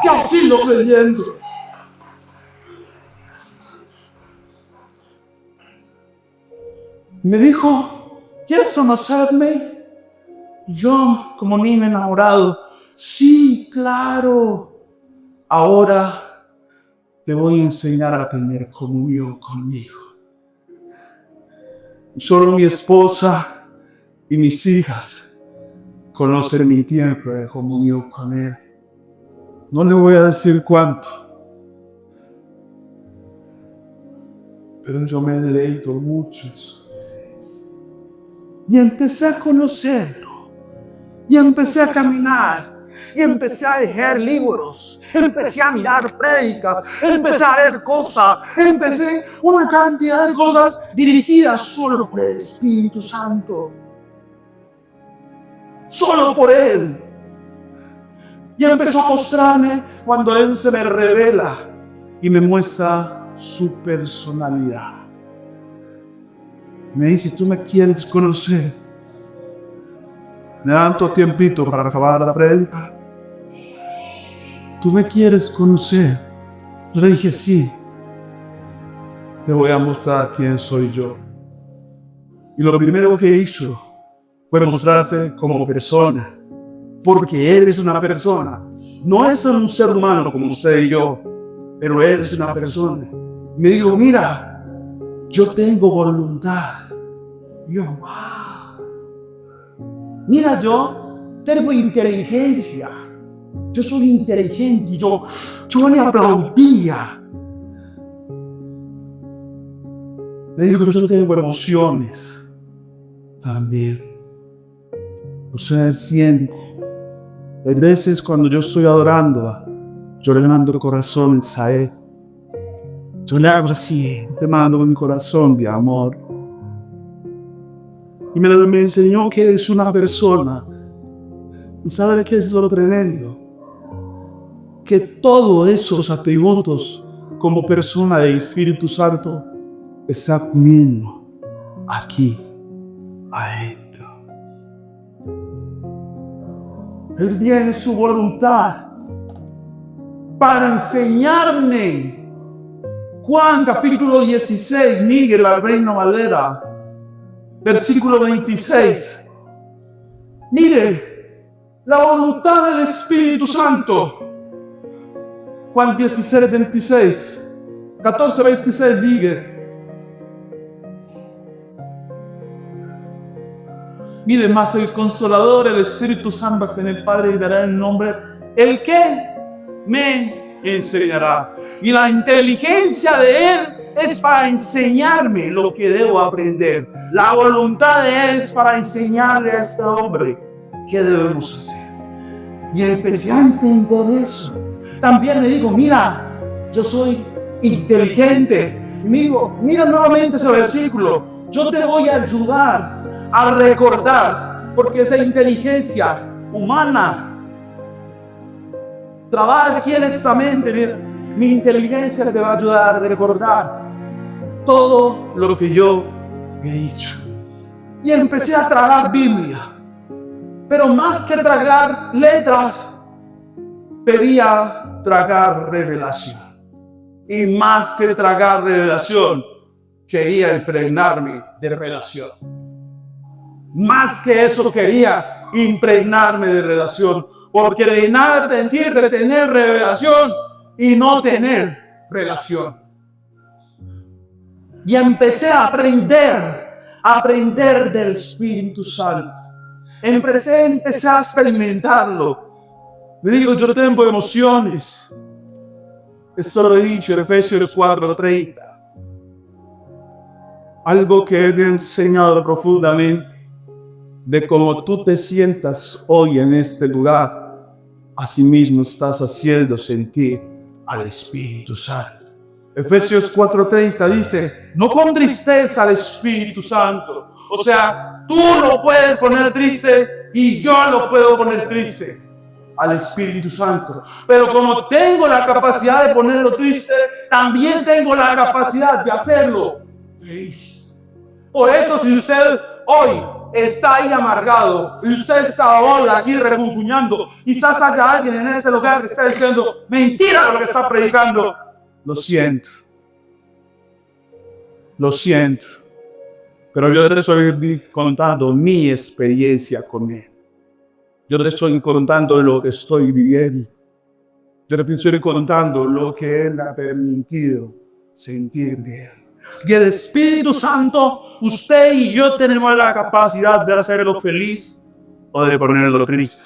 Yo sigo creyendo. Me dijo, ¿quieres conocerme? Yo, como niño enamorado, sí, claro. Ahora te voy a enseñar a tener comunión conmigo. Solo mi esposa y mis hijas conocen mi tiempo de comunión con Él. No le voy a decir cuánto, pero yo me deleito mucho. Y empecé a conocerlo. Y empecé a caminar. Y empecé a leer libros. Empecé a mirar prédicas. Empecé a leer cosas. Empecé una cantidad de cosas dirigidas solo por el Espíritu Santo. Solo por Él. Y empezó a mostrarme cuando Él se me revela y me muestra su personalidad. Me dice, ¿tú me quieres conocer? Me dan todo tiempito para acabar la prédica. ¿Tú me quieres conocer? Yo le dije, sí. te voy a mostrar quién soy yo. Y lo primero que hizo fue mostrarse como persona, porque Él es una persona. No es un ser humano como usted y yo, pero Él es una persona. Me dijo, mira, yo tengo voluntad. Y yo, wow. Mira, yo tengo inteligencia. Yo soy inteligente. Yo le aplaudía. Me dijo que yo tengo emociones también. O sea, siento. Hay veces cuando yo estoy adorando, yo le mando el corazón a Él. Yo le hago así, te mando mi corazón de amor. Y me enseñó que es una persona. ¿Y sabe qué es lo tremendo? Que todos esos atributos como persona del Espíritu Santo está comiendo aquí, adentro. Él tiene su voluntad para enseñarme. Juan capítulo 16, Miguel la Reina Valera, versículo 26. Mire, la voluntad del Espíritu Santo. Juan 16, 26. 14, 26, Miguel. Mire, más el Consolador, el Espíritu Santo, que en el Padre dará el nombre, el que me enseñará. Y la inteligencia de Él es para enseñarme lo que debo aprender. La voluntad de Él es para enseñarle a este hombre qué debemos hacer. Y empecé a entender eso. También me digo, mira, yo soy inteligente. Y me digo, mira nuevamente ese versículo. Yo te voy a ayudar a recordar, porque esa inteligencia humana trabaja aquí en esta mente. Mi inteligencia te va a ayudar a recordar todo lo que yo he dicho. Y empecé a tragar Biblia, pero más que tragar letras, quería tragar revelación. Y más que tragar revelación, quería impregnarme de revelación. Más que eso quería impregnarme de revelación, porque de nada te sirve tener revelación y no tener relación. Y empecé a aprender del Espíritu Santo. Empecé a experimentarlo. Me digo, yo tengo emociones. Esto lo he dicho en Efesios 4:30. Algo que he enseñado profundamente de cómo tú te sientas hoy en este lugar, asimismo estás haciendo sentir al Espíritu Santo. Efesios 4:30 dice, no contristes al Espíritu Santo. O sea, tú lo puedes poner triste y yo lo puedo poner triste al Espíritu Santo. Pero como tengo la capacidad de ponerlo triste, también tengo la capacidad de hacerlo feliz. Por eso, si usted hoy está ahí amargado y usted está ahora aquí refunfuñando, quizás haya alguien en ese lugar que está diciendo mentira lo que está predicando. Lo siento, pero yo te estoy contando mi experiencia con Él. Yo te estoy contando lo que estoy viviendo. Yo te estoy contando lo que Él ha permitido sentir de Él. Y el Espíritu Santo, usted y yo tenemos la capacidad de hacerlo feliz o de ponerlo triste.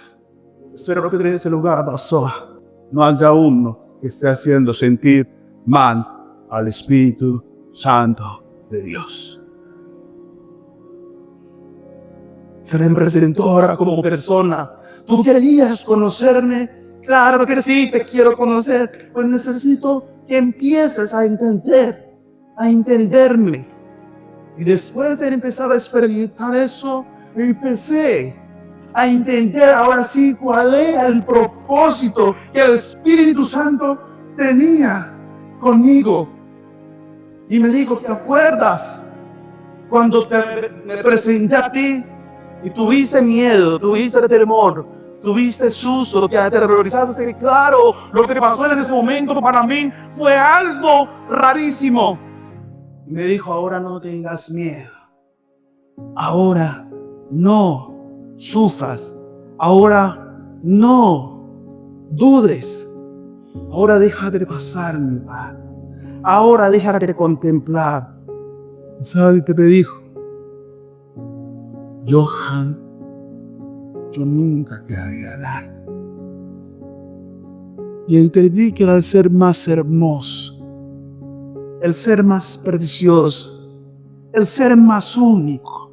Espero que en ese lugar pasó. No haya uno que esté haciendo sentir mal al Espíritu Santo de Dios. Se me presentó ahora como persona. ¿Tú querías conocerme? Claro que sí, te quiero conocer. Pues necesito que empieces a entenderme. Y después de empezar a experimentar eso, empecé a entender ahora sí cuál era el propósito que el Espíritu Santo tenía conmigo. Y me dijo, ¿te acuerdas cuando me presenté a ti y tuviste miedo, tuviste temor, tuviste susto, te aterrorizaste? Claro, lo que pasó en ese momento para mí fue algo rarísimo. Me dijo, ahora no tengas miedo. Ahora no sufras. Ahora no dudes. Ahora deja de pasar, mi padre. Ahora deja de contemplar. ¿Sabes qué te dijo? Johan, yo nunca te haré dar. Y entendí que era el ser más hermoso, el ser más precioso, el ser más único,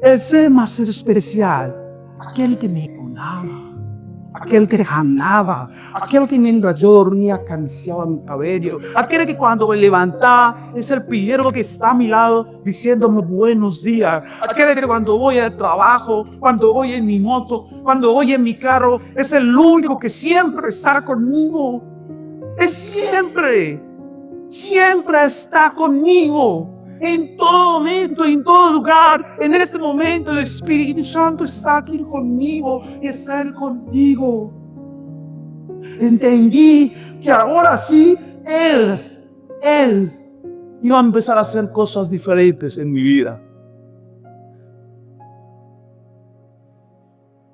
el ser más especial, aquel que me curaba, aquel que ganaba, aquel que mientras yo dormía acariciaba mi cabello, aquel que cuando me levantaba es el primero que está a mi lado diciéndome buenos días, aquel que cuando voy al trabajo, cuando voy en mi moto, cuando voy en mi carro, es el único que siempre está conmigo. Es siempre está conmigo. En todo momento, en todo lugar, en este momento el Espíritu Santo está aquí conmigo y está Él contigo. Entendí que ahora sí, Él iba a empezar a hacer cosas diferentes en mi vida.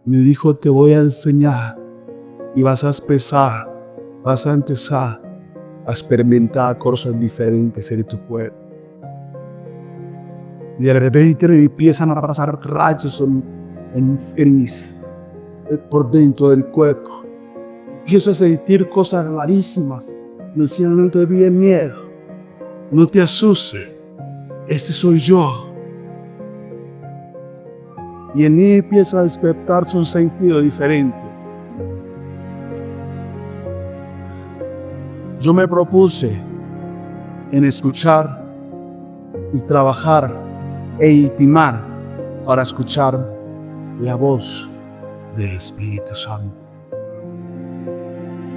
Me dijo, te voy a enseñar y vas a empezar a experimentar cosas diferentes en tu cuerpo. Y de repente me empiezan a pasar rayos por dentro del cuerpo. Empiezo a sentir cosas rarísimas. Me decían, no te dé miedo, no te asustes, este soy yo. Y en mí empieza a despertarse un sentido diferente. Yo me propuse en escuchar y trabajar e intimar para escuchar la voz del Espíritu Santo.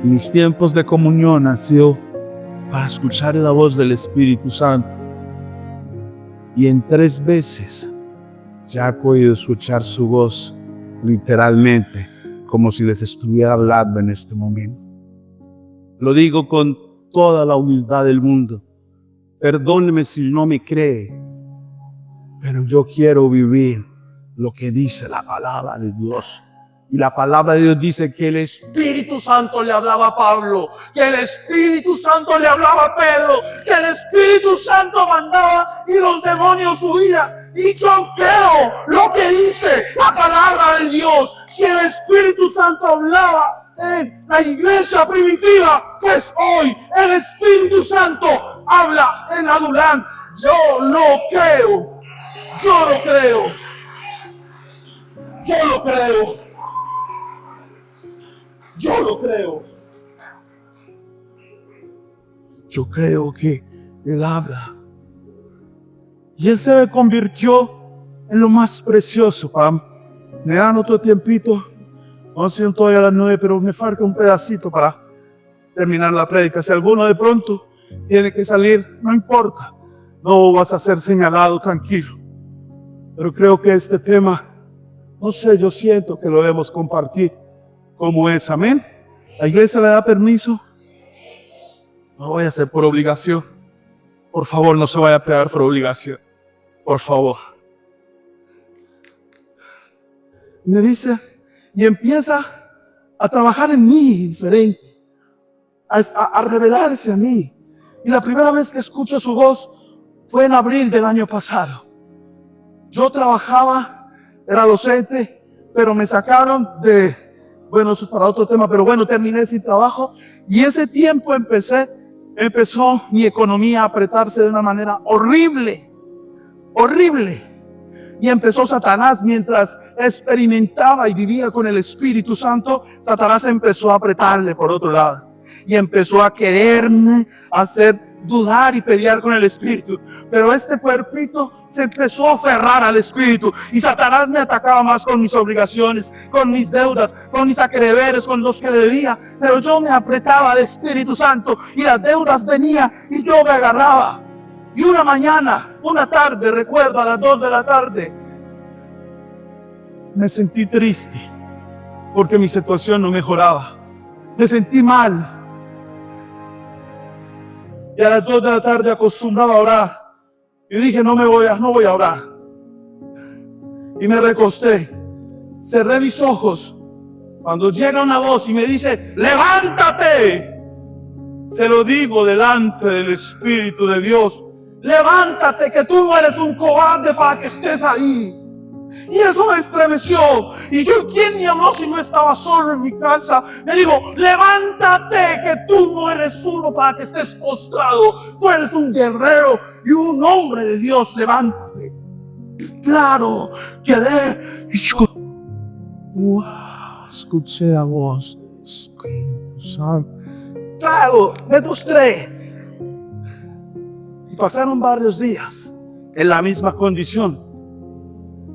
Mis tiempos de comunión han sido para escuchar la voz del Espíritu Santo. Y en 3 veces ya he podido escuchar su voz literalmente, como si les estuviera hablando en este momento. Lo digo con toda la humildad del mundo. Perdóneme si no me cree, pero yo quiero vivir lo que dice la palabra de Dios. Y la palabra de Dios dice que el Espíritu Santo le hablaba a Pablo, que el Espíritu Santo le hablaba a Pedro, que el Espíritu Santo mandaba y los demonios huían. Y yo creo lo que dice la palabra de Dios. Si el Espíritu Santo hablaba en la iglesia primitiva, pues hoy el Espíritu Santo habla en Adulán. Yo lo creo. Yo lo creo. Yo lo creo. Yo lo creo. Yo creo que Él habla. Y Él se me convirtió en lo más precioso, Pam. Me dan otro tiempito. No sé todavía a las 9, pero me falta un pedacito para terminar la prédica. Si alguno de pronto tiene que salir, no importa. No vas a ser señalado, tranquilo. Pero creo que este tema, no sé, yo siento que lo debemos compartir como es, amén. La iglesia le da permiso. No voy a hacer por obligación. Por favor, no se vaya a pegar por obligación. Por favor. Me dice, y empieza a trabajar en mí diferente, a revelarse a mí. Y la primera vez que escucho su voz fue en abril del año pasado. Yo trabajaba, era docente, pero me sacaron de, bueno, eso es para otro tema, pero bueno, terminé sin trabajo. Y ese tiempo empezó mi economía a apretarse de una manera horrible, horrible. Y empezó Satanás, mientras experimentaba y vivía con el Espíritu Santo, Satanás empezó a apretarle por otro lado. Y empezó a quererme hacer dudar y pelear con el Espíritu. Pero este cuerpito se empezó a aferrar al Espíritu. Y Satanás me atacaba más con mis obligaciones, con mis deudas, con mis acreedores, con los que debía. Pero yo me apretaba al Espíritu Santo y las deudas venían y yo me agarraba. Y una tarde, recuerdo a las 2 de la tarde, me sentí triste porque mi situación no mejoraba. Me sentí mal. Y a las 2 de la tarde acostumbraba a orar Y dije, no voy a orar. Y me recosté, cerré mis ojos. Cuando llega una voz y me dice, levántate. Se lo digo delante del Espíritu de Dios. Levántate, que tú no eres un cobarde para que estés ahí. Y eso me estremeció. Y yo, ¿quién me habló si no estaba solo en mi casa? Me digo, levántate, que tú no eres uno para que estés postrado. Tú eres un guerrero y un hombre de Dios. Levántate. Claro, quedé. Y yo, wow, escuché la voz. Claro, me postré. Y pasaron varios días en la misma condición.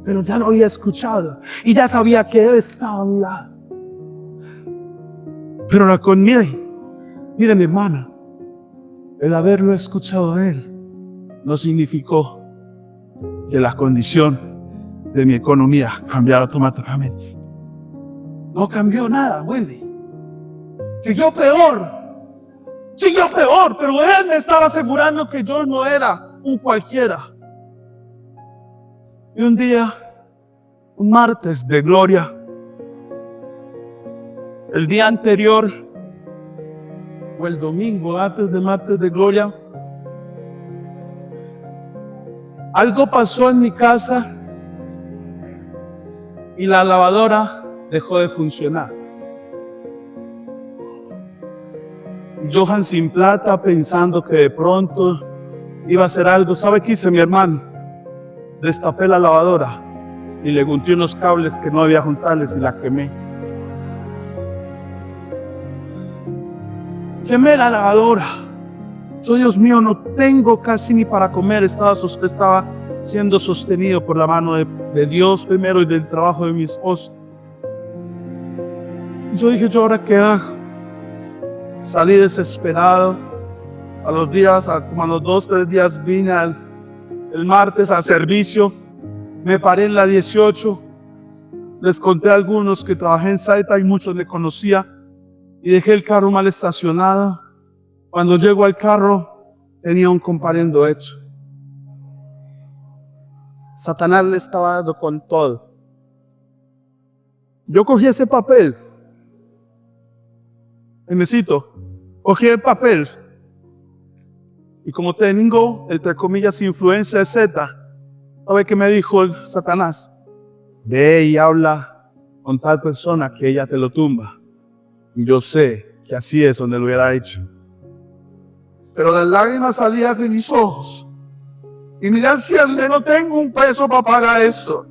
Pero ya lo había escuchado y ya sabía que Él estaba a mi lado. Pero la conmigo, mire mi hermana, el haberlo escuchado a Él no significó que la condición de mi economía cambiara automáticamente. No cambió nada, Wendy. Siguió peor, pero Él me estaba asegurando que yo no era un cualquiera. Y un día, un martes de gloria, el día anterior, o el domingo antes del martes de gloria, algo pasó en mi casa y la lavadora dejó de funcionar. Johan sin plata, pensando que de pronto iba a hacer algo. ¿Sabe qué hice, mi hermano? Destapé la lavadora y le junté unos cables que no debía juntarles y la quemé. Quemé la lavadora. Yo, Dios mío, no tengo casi ni para comer. Estaba siendo sostenido por la mano de Dios primero y del trabajo de mi esposo. Yo dije, ¿yo ahora qué hago? Salí desesperado. A los días, como a los 2, 3 días vine el martes al servicio. Me paré en la 18. Les conté a algunos que trabajé en Saita y muchos me conocía. Y dejé el carro mal estacionado. Cuando llego al carro, tenía un comparendo hecho. Satanás le estaba dando con todo. Yo cogí ese papel. Cogí el papel. Y como tengo, entre comillas, influencia de Z, ¿sabe qué me dijo el Satanás? Ve y habla con tal persona que ella te lo tumba. Y yo sé que así es donde lo hubiera hecho. Pero las lágrimas salían de mis ojos. Y miré al cielo, no tengo un peso para pagar esto.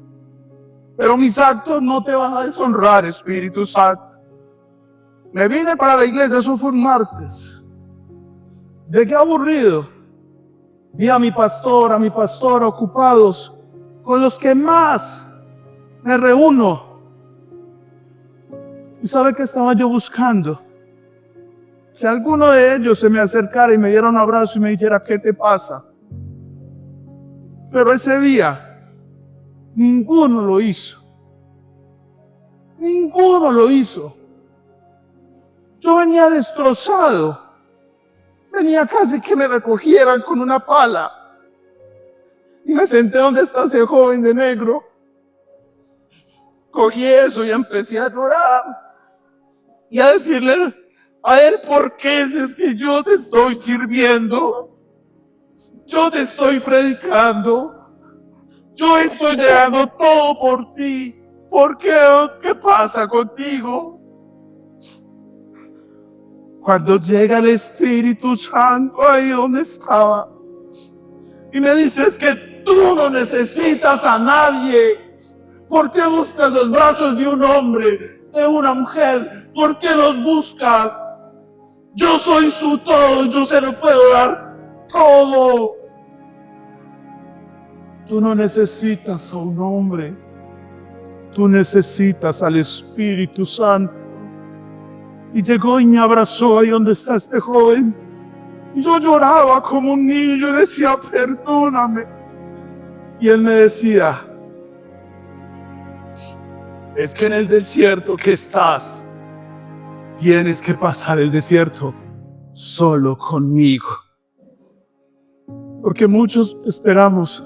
Pero mis actos no te van a deshonrar, Espíritu Santo. Me vine para la iglesia, eso fue un martes. Llegué aburrido. Vi a mi pastora ocupados con los que más me reúno. ¿Y sabe qué estaba yo buscando? Que alguno de ellos se me acercara y me diera un abrazo y me dijera, ¿qué te pasa? Pero ese día, ninguno lo hizo. Ninguno lo hizo. Yo venía destrozado. Venía casi que me recogieran con una pala. Y me senté donde está ese joven de negro. Cogí eso y empecé a llorar. Y a decirle a él, ¿por qué es que yo te estoy sirviendo? Yo te estoy predicando. Yo estoy dejando todo por ti. ¿Por qué? ¿Qué pasa contigo? Cuando llega el Espíritu Santo ahí donde estaba y me dices que tú no necesitas a nadie. ¿Por qué buscas los brazos de un hombre, de una mujer? ¿Por qué los buscas? Yo soy su todo, yo se lo puedo dar todo. Tú no necesitas a un hombre, tú necesitas al Espíritu Santo. Y llegó y me abrazó ahí donde está este joven. Y yo lloraba como un niño y decía, perdóname. Y él me decía, es que en el desierto que estás, tienes que pasar el desierto solo conmigo. Porque muchos esperamos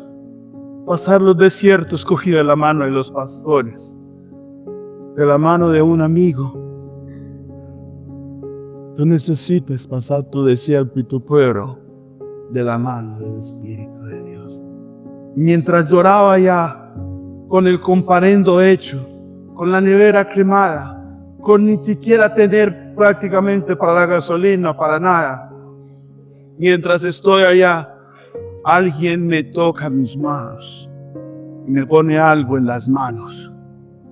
pasar los desiertos cogidos de la mano de los pastores, de la mano de un amigo. Tú necesitas pasar tu desierto y tu prueba de la mano del Espíritu de Dios. Mientras lloraba ya, con el comparendo hecho, con la nevera cremada, con ni siquiera tener prácticamente para la gasolina, para nada. Mientras estoy allá, alguien me toca mis manos y me pone algo en las manos.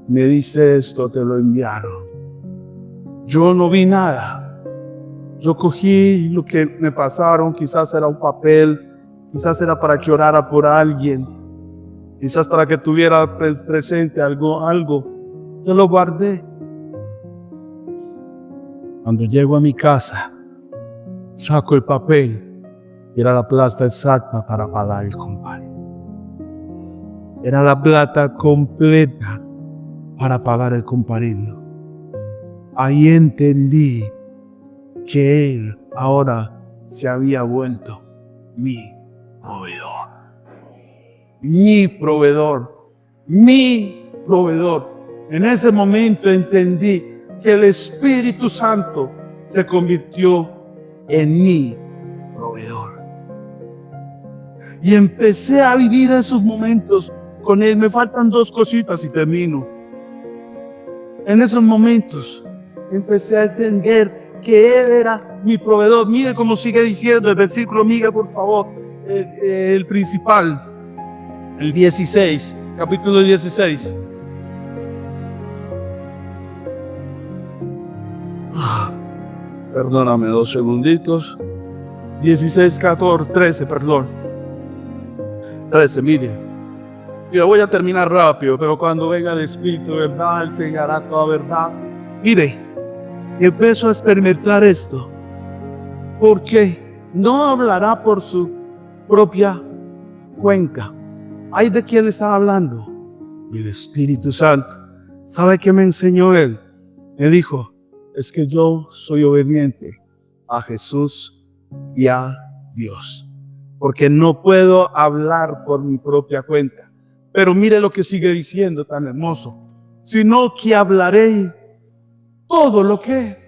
Me dice: esto te lo enviaron. Yo no vi nada. Yo cogí lo que me pasaron, quizás era un papel, quizás era para que orara por alguien, quizás para que tuviera presente algo. Yo lo guardé. Cuando llego a mi casa, saco el papel y era la plata exacta para pagar el compadre. Era la plata completa para pagar el compadrino. Ahí entendí que Él ahora se había vuelto mi proveedor. Mi proveedor. Mi proveedor. En ese momento entendí que el Espíritu Santo se convirtió en mi proveedor. Y empecé a vivir esos momentos con Él. Me faltan 2 cositas y termino. En esos momentos empecé a entender que Él era mi proveedor. Mire cómo sigue diciendo el versículo, mire por favor, el principal, el 16, capítulo 16. Perdóname 2 segunditos. 16, 14, 13, perdón. 13, mire. Yo voy a terminar rápido, pero cuando venga el Espíritu de verdad, Él te guiará toda verdad. Mire, empezó a experimentar esto, porque no hablará por su propia cuenta. ¿Ay de quién está hablando? El Espíritu Santo. ¿Sabe qué me enseñó Él? Me dijo: es que yo soy obediente a Jesús y a Dios, porque no puedo hablar por mi propia cuenta. Pero mire lo que sigue diciendo tan hermoso: sino que hablaré todo lo que